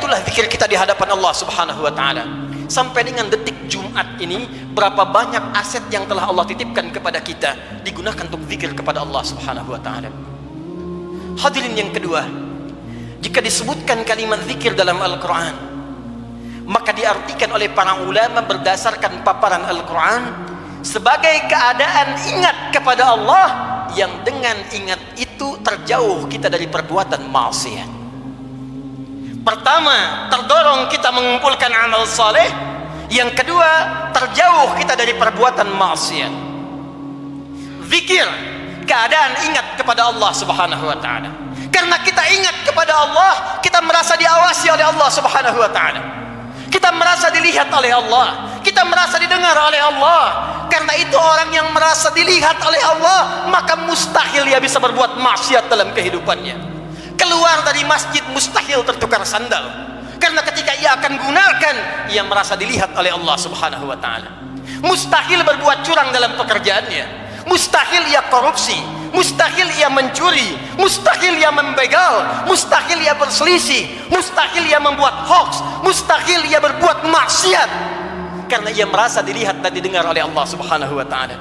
itulah zikir kita di hadapan Allah Subhanahu wa taala. Sampai dengan detik Jumat ini, berapa banyak aset yang telah Allah titipkan kepada kita digunakan untuk zikir kepada Allah Subhanahu wa taala. Hadirin yang kedua, jika disebutkan kalimat zikir dalam Al-Quran, maka diartikan oleh para ulama berdasarkan paparan Al-Quran sebagai keadaan ingat kepada Allah yang dengan ingat itu terjauh kita dari perbuatan maksiat. Pertama, terdorong kita mengumpulkan amal saleh. Yang kedua, terjauh kita dari perbuatan maksiat. Zikir, keadaan ingat kepada Allah Subhanahu wa taala. Karena kita ingat kepada Allah, kita merasa diawasi oleh Allah Subhanahu wa taala. Kita merasa dilihat oleh Allah, kita merasa didengar oleh Allah. Karena itu orang yang merasa dilihat oleh Allah, maka mustahil ia bisa berbuat maksiat dalam kehidupannya. Keluar dari masjid mustahil tertukar sandal, karena ketika ia akan gunakan, ia merasa dilihat oleh Allah Subhanahu wa taala. Mustahil berbuat curang dalam pekerjaannya, mustahil ia korupsi, mustahil ia mencuri, mustahil ia membegal, mustahil ia berselisih, mustahil ia membuat hoax, mustahil ia berbuat maksiat, karena ia merasa dilihat dan didengar oleh Allah Subhanahu wa taala.